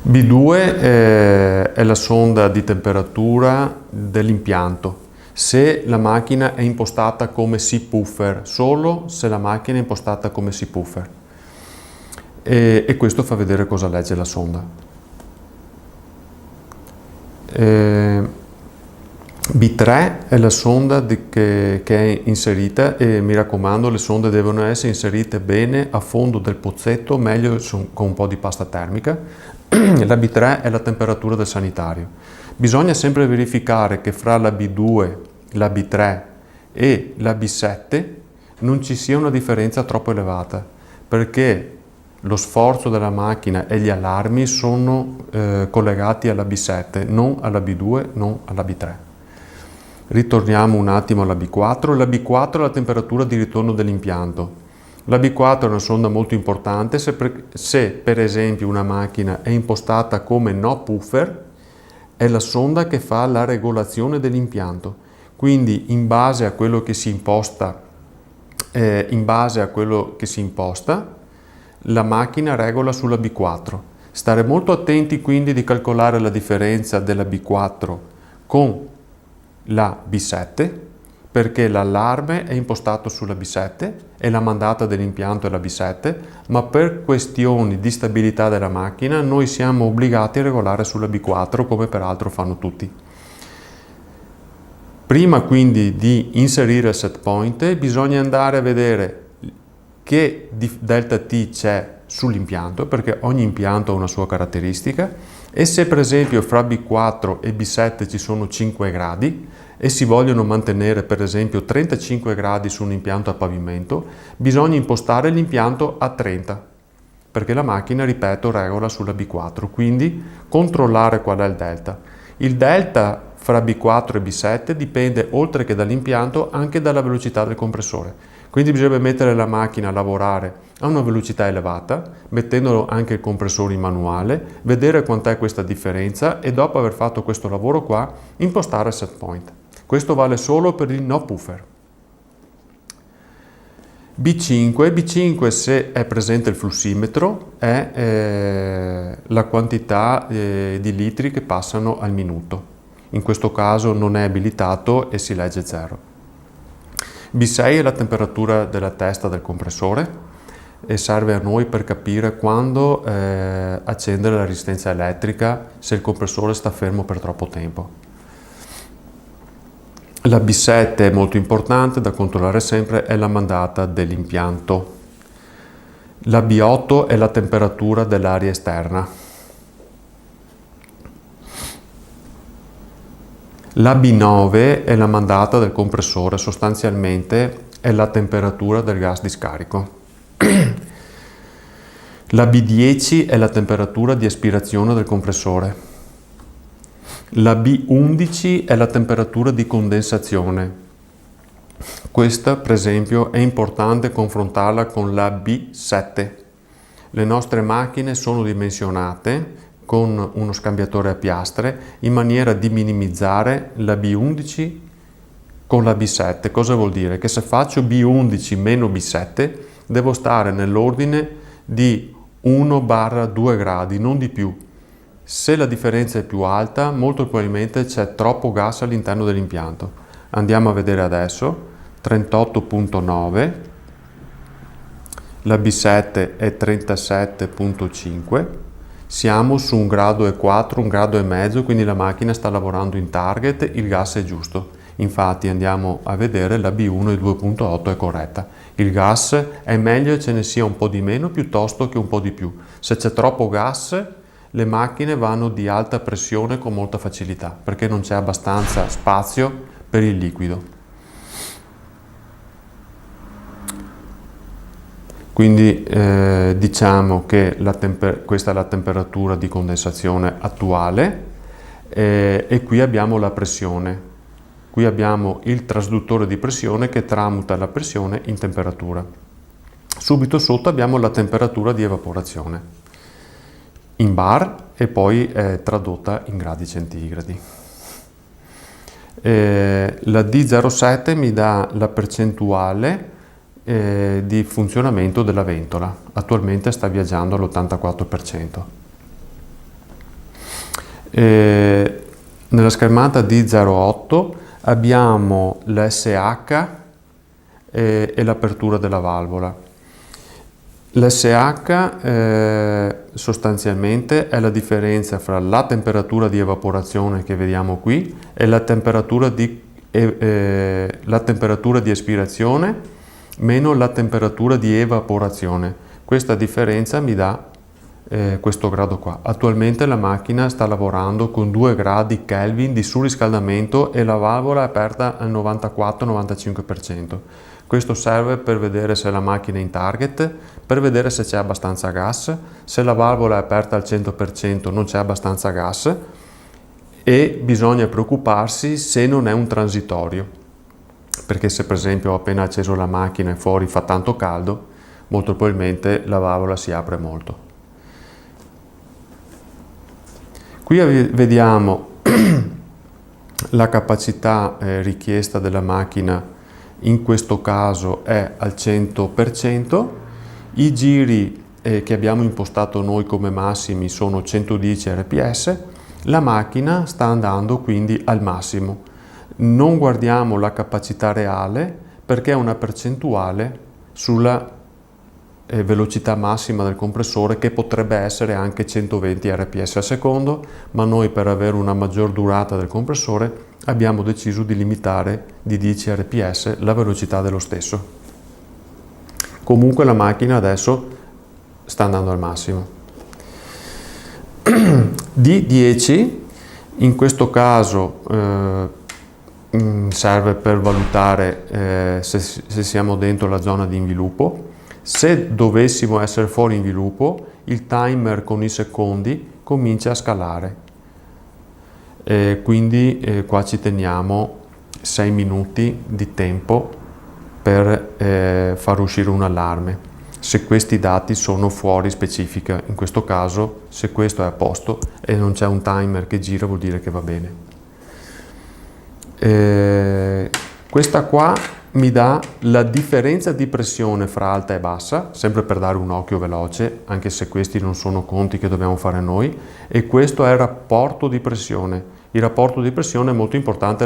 B2 è la sonda di temperatura dell'impianto. Se la macchina è impostata come subwoofer, solo se la macchina è impostata come subwoofer. E questo fa vedere cosa legge la sonda. B3 è la sonda che è inserita, e mi raccomando, le sonde devono essere inserite bene a fondo del pozzetto, meglio con un po' di pasta termica. La B3 è la temperatura del sanitario. Bisogna sempre verificare che fra la B2, la B3 e la B7 non ci sia una differenza troppo elevata, perché lo sforzo della macchina e gli allarmi sono collegati alla B7, non alla B2, non alla B3. Ritorniamo un attimo alla B4. La B4 è la temperatura di ritorno dell'impianto. La B4 è una sonda molto importante se per esempio una macchina è impostata come no puffer, è la sonda che fa la regolazione dell'impianto. Quindi in base a quello che si imposta, la macchina regola sulla B4. Stare molto attenti quindi di calcolare la differenza della B4 con la B7, perché l'allarme è impostato sulla B7 e la mandata dell'impianto è la B7, ma per questioni di stabilità della macchina noi siamo obbligati a regolare sulla B4, come peraltro fanno tutti. Prima quindi di inserire il set point bisogna andare a vedere che delta T c'è sull'impianto, perché ogni impianto ha una sua caratteristica, e se per esempio fra B4 e B7 ci sono 5 gradi e si vogliono mantenere per esempio 35 gradi su un impianto a pavimento, bisogna impostare l'impianto a 30, perché la macchina, ripeto, regola sulla B4, quindi controllare qual è il delta. Il delta fra B4 e B7 dipende, oltre che dall'impianto, anche dalla velocità del compressore. Quindi bisogna mettere la macchina a lavorare a una velocità elevata, mettendolo anche il compressore in manuale, vedere quant'è questa differenza e dopo aver fatto questo lavoro qua, impostare il set point. Questo vale solo per il no puffer. B5, se è presente il flussimetro, è la quantità di litri che passano al minuto. In questo caso non è abilitato e si legge 0. B6 è la temperatura della testa del compressore e serve a noi per capire quando accendere la resistenza elettrica se il compressore sta fermo per troppo tempo. La B7 è molto importante da controllare sempre, è la mandata dell'impianto. La B8 è la temperatura dell'aria esterna. La B9 è la mandata del compressore, sostanzialmente è la temperatura del gas di scarico. La B10 è la temperatura di aspirazione del compressore. La B11 è la temperatura di condensazione. Questa, per esempio, è importante confrontarla con la B7. Le nostre macchine sono dimensionate con uno scambiatore a piastre in maniera di minimizzare la B11 con la B7. Cosa vuol dire? Che se faccio B11 meno B7 devo stare nell'ordine di 1/2 gradi, non di più. Se la differenza è più alta, molto probabilmente c'è troppo gas all'interno dell'impianto. Andiamo a vedere adesso, 38,9, la B7 è 37,5, siamo su 1,4 gradi, 1,5 gradi, quindi la macchina sta lavorando in target, il gas è giusto. Infatti andiamo a vedere la B1 e 2,8 è corretta. Il gas è meglio che ce ne sia un po' di meno piuttosto che un po' di più. Se c'è troppo gas, le macchine vanno di alta pressione con molta facilità, perché non c'è abbastanza spazio per il liquido. Quindi diciamo che questa è la temperatura di condensazione attuale e qui abbiamo la pressione. Qui abbiamo il trasduttore di pressione che tramuta la pressione in temperatura. Subito sotto abbiamo la temperatura di evaporazione in bar e poi è tradotta in gradi centigradi. La D07 mi dà la percentuale di funzionamento della ventola. Attualmente sta viaggiando all'84%. Nella schermata D08 abbiamo l'SH e l'apertura della valvola. L'SH sostanzialmente è la differenza fra la temperatura di evaporazione che vediamo qui e la temperatura di espirazione meno la temperatura di evaporazione. Questa differenza mi dà questo grado qua. Attualmente la macchina sta lavorando con 2 gradi Kelvin di surriscaldamento e la valvola è aperta al 94-95%. Questo serve per vedere se la macchina è in target, per vedere se c'è abbastanza gas, se la valvola è aperta al 100% non c'è abbastanza gas e bisogna preoccuparsi se non è un transitorio, perché se per esempio ho appena acceso la macchina e fuori fa tanto caldo, molto probabilmente la valvola si apre molto. Qui vediamo la capacità richiesta della macchina, in questo caso è al 100%, i giri che abbiamo impostato noi come massimi sono 110 rps, la macchina sta andando quindi al massimo. Non guardiamo la capacità reale perché è una percentuale sulla velocità massima del compressore, che potrebbe essere anche 120 rps al secondo, ma noi per avere una maggior durata del compressore abbiamo deciso di limitare di 10 rps la velocità dello stesso. Comunque la macchina adesso sta andando al massimo. D10 in questo caso serve per valutare se siamo dentro la zona di inviluppo. Se dovessimo essere fuori inviluppo, il timer con i secondi comincia a scalare. Quindi qua ci teniamo 6 minuti di tempo per far uscire un allarme. Se questi dati sono fuori specifica, in questo caso se questo è a posto e non c'è un timer che gira vuol dire che va bene. Questa qua mi dà la differenza di pressione fra alta e bassa, sempre per dare un occhio veloce, anche se questi non sono conti che dobbiamo fare noi, e questo è il rapporto di pressione. Il rapporto di pressione è molto importante,